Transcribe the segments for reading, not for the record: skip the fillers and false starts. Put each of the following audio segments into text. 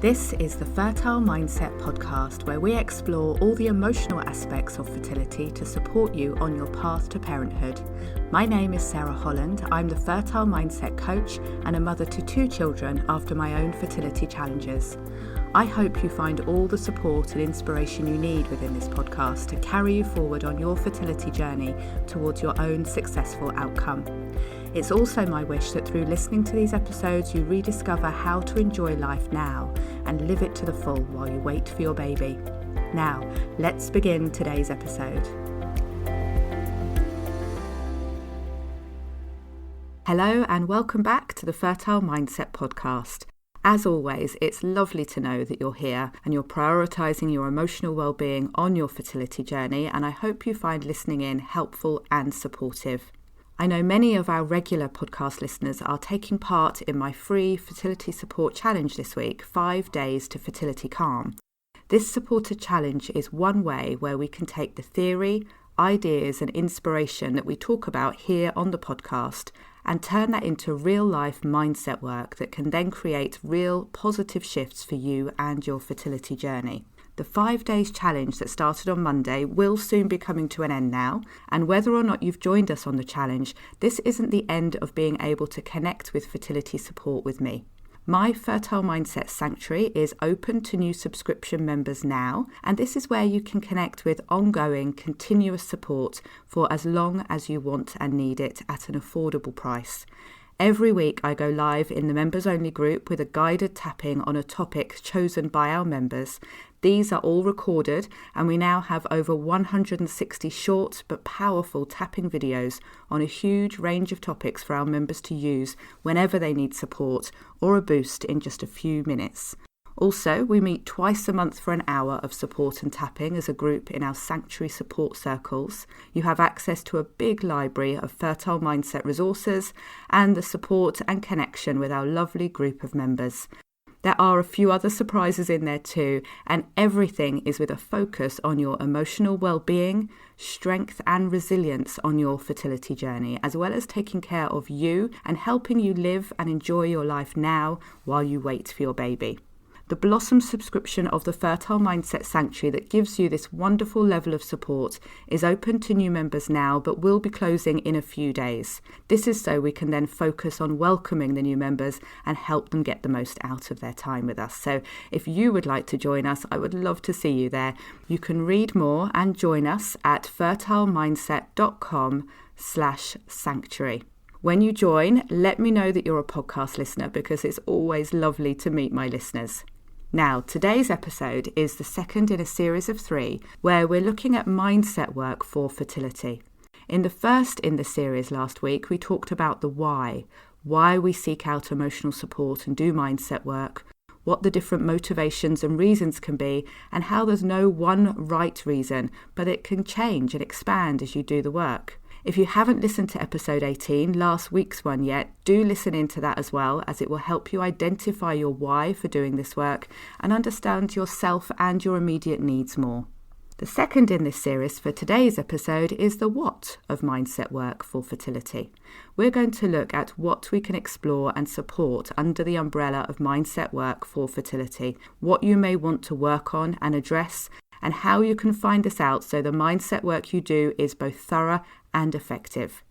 This is the Fertile Mindset podcast, where we explore all the emotional aspects of fertility to support you on your path to parenthood. My name is Sarah Holland. I'm the Fertile Mindset coach and a mother to 2 children after my own fertility challenges. I hope you find all the support and inspiration you need within this podcast to carry you forward on your fertility journey towards your own successful outcome. It's also my wish that through listening to these episodes, you rediscover how to enjoy life now and live it to the full while you wait for your baby. Now, let's begin today's episode. Hello and welcome back to the Fertile Mindset podcast. As always, it's lovely to know that you're here and you're prioritising your emotional well-being on your fertility journey, and I hope you find listening in helpful and supportive. I know many of our regular podcast listeners are taking part in my free fertility support challenge this week, 5 days to fertility calm. This supported challenge is one way where we can take the theory, ideas and inspiration that we talk about here on the podcast and turn that into real-life mindset work that can then create real positive shifts for you and your fertility journey. The 5 days challenge that started on Monday will soon be coming to an end now, and whether or not you've joined us on the challenge, this isn't the end of being able to connect with fertility support with me. My Fertile Mindset Sanctuary is open to new subscription members now, and this is where you can connect with ongoing, continuous support for as long as you want and need it at an affordable price. Every week I go live in the members only group with a guided tapping on a topic chosen by our members. These are all recorded, and we now have over 160 short but powerful tapping videos on a huge range of topics for our members to use whenever they need support or a boost in just a few minutes. Also, we meet twice a month for an hour of support and tapping as a group in our sanctuary support circles. You have access to a big library of fertile mindset resources and the support and connection with our lovely group of members. There are a few other surprises in there too, and everything is with a focus on your emotional well-being, strength and resilience on your fertility journey, as well as taking care of you and helping you live and enjoy your life now while you wait for your baby. The Blossom subscription of the Fertile Mindset Sanctuary that gives you this wonderful level of support is open to new members now, but will be closing in a few days. This is so we can then focus on welcoming the new members and help them get the most out of their time with us. So if you would like to join us, I would love to see you there. You can read more and join us at fertilemindset.com/sanctuary. When you join, let me know that you're a podcast listener, because it's always lovely to meet my listeners. Now, today's episode is the second in a series of 3 where we're looking at mindset work for fertility. In the first in the series last week, we talked about the why we seek out emotional support and do mindset work, what the different motivations and reasons can be, and how there's no one right reason, but it can change and expand as you do the work. If you haven't listened to episode 18, last week's one yet, do listen into that as well, as it will help you identify your why for doing this work and understand yourself and your immediate needs more. The second in this series for today's episode is the what of mindset work for fertility. We're going to look at what we can explore and support under the umbrella of mindset work for fertility, what you may want to work on and address, and how you can find this out so the mindset work you do is both thorough and effective.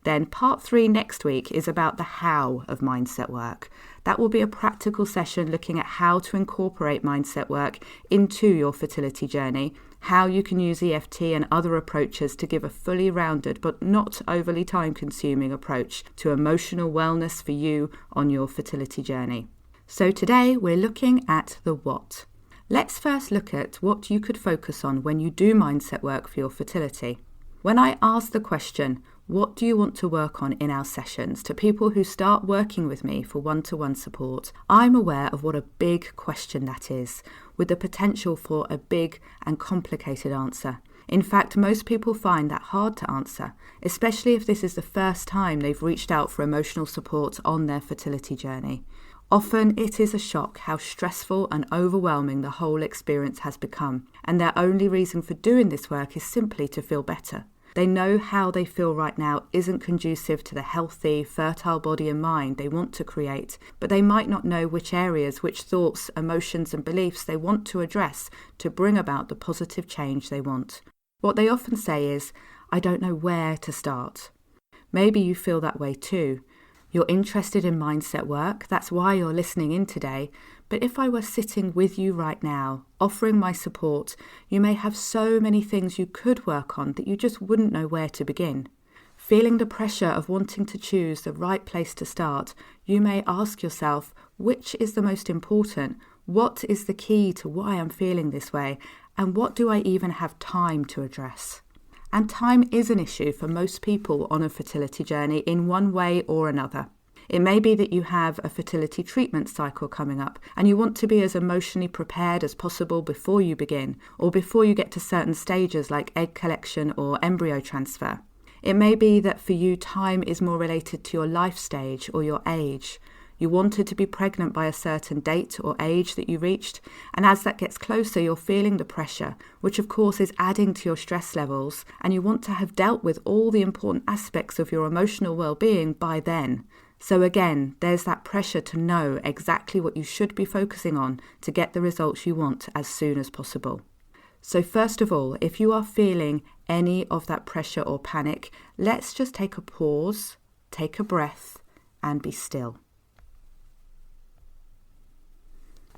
Then part 3 next week is about the how of mindset work. That will be a practical session looking at how to incorporate mindset work into your fertility journey, how you can use EFT and other approaches to give a fully rounded but not overly time-consuming approach to emotional wellness for you on your fertility journey. So today we're looking at the what. Let's first look at what you could focus on when you do mindset work for your fertility. When I ask the question, what do you want to work on in our sessions, to people who start working with me for one-to-one support, I'm aware of what a big question that is, with the potential for a big and complicated answer. In fact, most people find that hard to answer, especially if this is the first time they've reached out for emotional support on their fertility journey. Often it is a shock how stressful and overwhelming the whole experience has become, and their only reason for doing this work is simply to feel better. They know how they feel right now isn't conducive to the healthy, fertile body and mind they want to create, but they might not know which areas, which thoughts, emotions and beliefs they want to address to bring about the positive change they want. What they often say is, I don't know where to start. Maybe you feel that way too. You're interested in mindset work, that's why you're listening in today. But if I were sitting with you right now, offering my support, you may have so many things you could work on that you just wouldn't know where to begin. Feeling the pressure of wanting to choose the right place to start, you may ask yourself, which is the most important? What is the key to why I'm feeling this way? And what do I even have time to address? And time is an issue for most people on a fertility journey in one way or another. It may be that you have a fertility treatment cycle coming up and you want to be as emotionally prepared as possible before you begin, or before you get to certain stages like egg collection or embryo transfer. It may be that for you time is more related to your life stage or your age. You wanted to be pregnant by a certain date or age that you reached, and as that gets closer, you're feeling the pressure, which of course is adding to your stress levels, and you want to have dealt with all the important aspects of your emotional well-being by then. So again, there's that pressure to know exactly what you should be focusing on to get the results you want as soon as possible. So first of all, if you are feeling any of that pressure or panic, let's just take a pause, take a breath, and be still.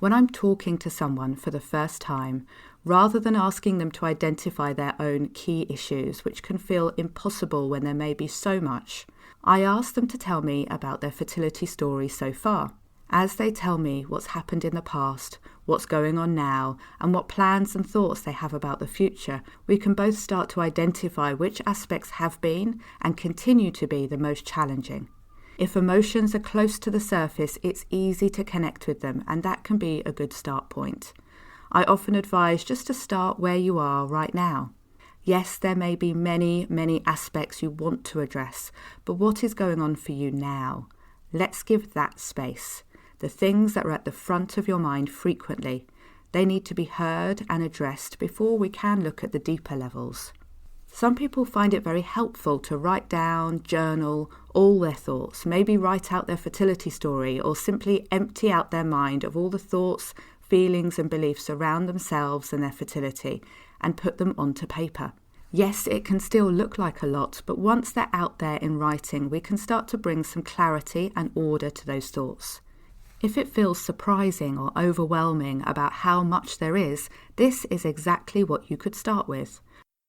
When I'm talking to someone for the first time, rather than asking them to identify their own key issues, which can feel impossible when there may be so much, I ask them to tell me about their fertility story so far. As they tell me what's happened in the past, what's going on now, and what plans and thoughts they have about the future, we can both start to identify which aspects have been and continue to be the most challenging. If emotions are close to the surface, it's easy to connect with them, and that can be a good start point. I often advise just to start where you are right now. Yes, there may be many aspects you want to address, but what is going on for you now? Let's give that space. The things that are at the front of your mind frequently, they need to be heard and addressed before we can look at the deeper levels. Some people find it very helpful to write down, journal, all their thoughts, maybe write out their fertility story or simply empty out their mind of all the thoughts, feelings and beliefs around themselves and their fertility and put them onto paper. Yes, it can still look like a lot, but once they're out there in writing, we can start to bring some clarity and order to those thoughts. If it feels surprising or overwhelming about how much there is, this is exactly what you could start with.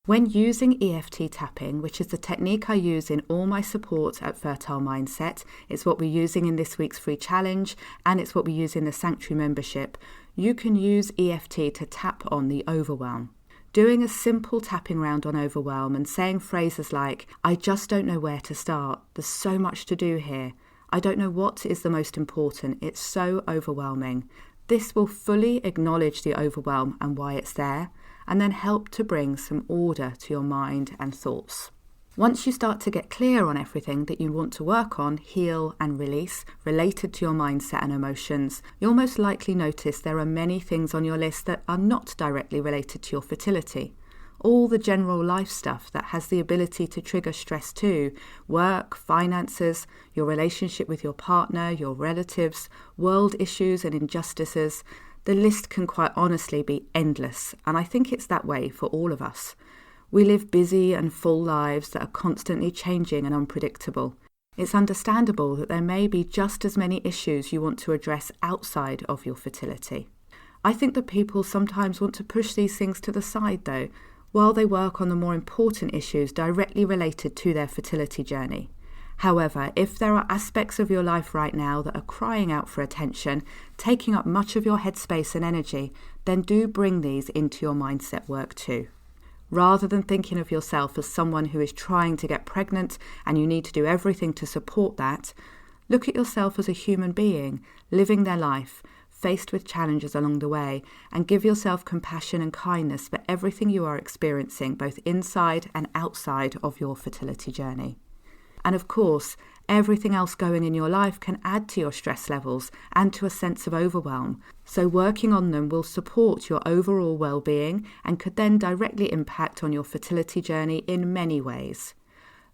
When using EFT tapping, which is the technique I use in all my support at Fertile Mindset, it's what we're using in this week's free challenge, and it's what we use in the Sanctuary membership, you can use EFT to tap on the overwhelm. Doing a simple tapping round on overwhelm and saying phrases like, I just don't know where to start, there's so much to do here, I don't know what is the most important, it's so overwhelming. This will fully acknowledge the overwhelm and why it's there, and then help to bring some order to your mind and thoughts. Once you start to get clear on everything that you want to work on, heal and release related to your mindset and emotions, you'll most likely notice there are many things on your list that are not directly related to your fertility. All the general life stuff that has the ability to trigger stress too, work, finances, your relationship with your partner, your relatives, world issues and injustices. The list can quite honestly be endless, and I think it's that way for all of us. We live busy and full lives that are constantly changing and unpredictable. It's understandable that there may be just as many issues you want to address outside of your fertility. I think that people sometimes want to push these things to the side though, while they work on the more important issues directly related to their fertility journey. However, if there are aspects of your life right now that are crying out for attention, taking up much of your headspace and energy, then do bring these into your mindset work too. Rather than thinking of yourself as someone who is trying to get pregnant and you need to do everything to support that, look at yourself as a human being, living their life, faced with challenges along the way, and give yourself compassion and kindness for everything you are experiencing, both inside and outside of your fertility journey. And of course, Everything else going in your life can add to your stress levels and to a sense of overwhelm. So working on them will support your overall well-being and could then directly impact on your fertility journey in many ways.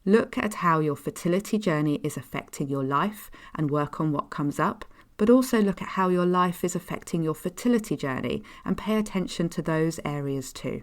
Look at how your fertility journey is affecting your life and work on what comes up, but also look at how your life is affecting your fertility journey and pay attention to those areas too.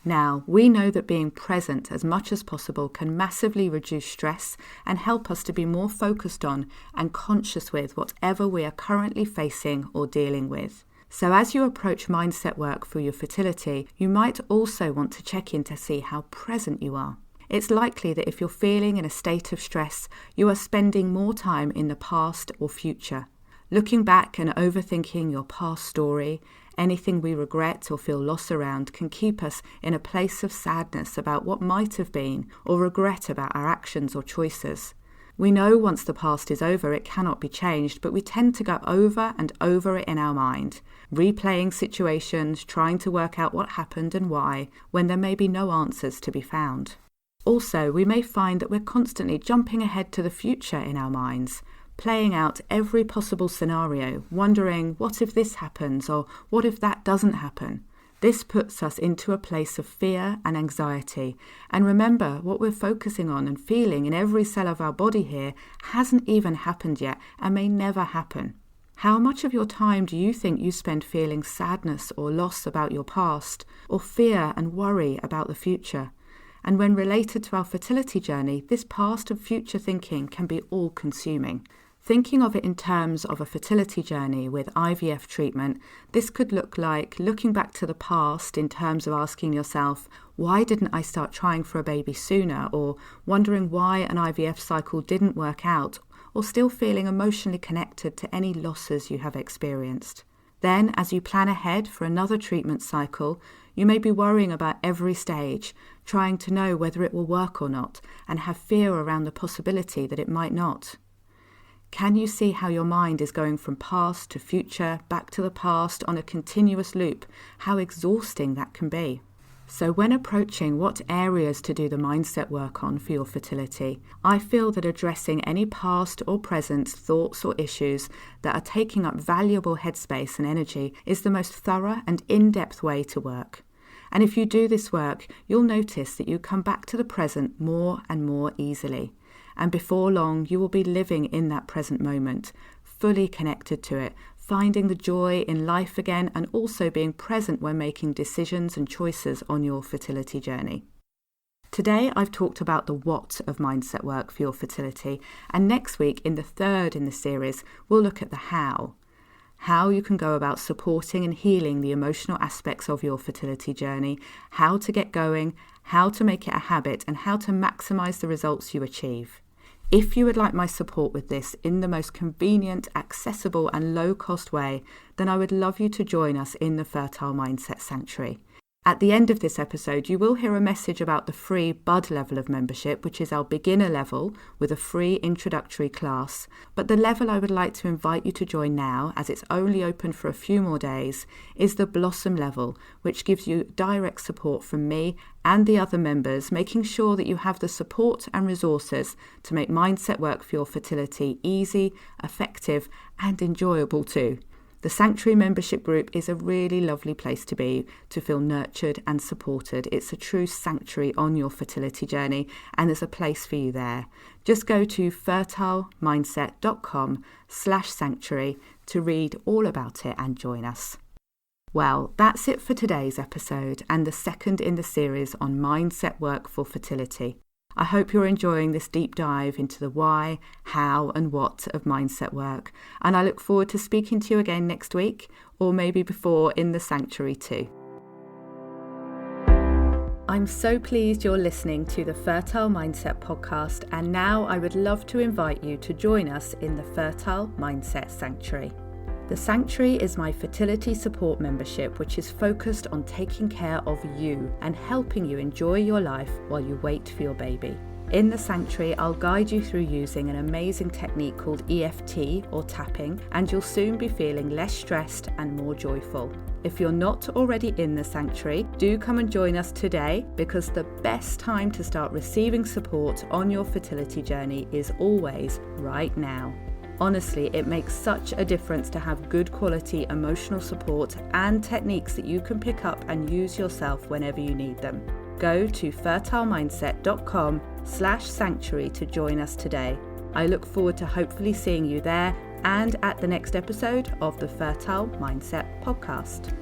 Now, we know that being present as much as possible can massively reduce stress and help us to be more focused on and conscious with whatever we are currently facing or dealing with. So as you approach mindset work for your fertility, you might also want to check in to see how present you are. It's likely that if you're feeling in a state of stress, you are spending more time in the past or future. Looking back and overthinking your past story, anything we regret or feel loss around can keep us in a place of sadness about what might have been or regret about our actions or choices. We know once the past is over, it cannot be changed, but we tend to go over and over it in our mind, replaying situations, trying to work out what happened and why, when there may be no answers to be found. Also, we may find that we're constantly jumping ahead to the future in our minds, playing out every possible scenario, wondering what if this happens or what if that doesn't happen. This puts us into a place of fear and anxiety. And remember, what we're focusing on and feeling in every cell of our body here hasn't even happened yet and may never happen. How much of your time do you think you spend feeling sadness or loss about your past, or fear and worry about the future? And when related to our fertility journey, this past and future thinking can be all-consuming. Thinking of it in terms of a fertility journey with IVF treatment, this could look like looking back to the past in terms of asking yourself, why didn't I start trying for a baby sooner? Or wondering why an IVF cycle didn't work out, or still feeling emotionally connected to any losses you have experienced. Then, as you plan ahead for another treatment cycle, you may be worrying about every stage, trying to know whether it will work or not, and have fear around the possibility that it might not. Can you see how your mind is going from past to future, back to the past on a continuous loop? How exhausting that can be. So when approaching what areas to do the mindset work on for your fertility, I feel that addressing any past or present thoughts or issues that are taking up valuable headspace and energy is the most thorough and in-depth way to work. And if you do this work, you'll notice that you come back to the present more and more easily. And before long, you will be living in that present moment, fully connected to it, finding the joy in life again, and also being present when making decisions and choices on your fertility journey. Today, I've talked about the what of mindset work for your fertility, and next week, in the third in the series, we'll look at the how. How you can go about supporting and healing the emotional aspects of your fertility journey, how to get going, how to make it a habit, and how to maximize the results you achieve. If you would like my support with this in the most convenient, accessible and low-cost way, then I would love you to join us in the Fertile Mindset Sanctuary. At the end of this episode, you will hear a message about the free Bud level of membership, which is our beginner level with a free introductory class. But the level I would like to invite you to join now, as it's only open for a few more days, is the Blossom level, which gives you direct support from me and the other members, making sure that you have the support and resources to make mindset work for your fertility easy, effective, and enjoyable too. The Sanctuary membership group is a really lovely place to be, to feel nurtured and supported. It's a true sanctuary on your fertility journey, and there's a place for you there. Just go to fertilemindset.com/sanctuary to read all about it and join us. Well, that's it for today's episode and the second in the series on mindset work for fertility. I hope you're enjoying this deep dive into the why, how and what of mindset work, and I look forward to speaking to you again next week, or maybe before in the sanctuary too. I'm so pleased you're listening to the Fertile Mindset podcast, and now I would love to invite you to join us in the Fertile Mindset Sanctuary. The Sanctuary is my fertility support membership, which is focused on taking care of you and helping you enjoy your life while you wait for your baby. In the Sanctuary, I'll guide you through using an amazing technique called EFT or tapping, and you'll soon be feeling less stressed and more joyful. If you're not already in the Sanctuary, do come and join us today, because the best time to start receiving support on your fertility journey is always right now. Honestly, it makes such a difference to have good quality emotional support and techniques that you can pick up and use yourself whenever you need them. Go to fertilemindset.com/sanctuary to join us today. I look forward to hopefully seeing you there and at the next episode of the Fertile Mindset podcast.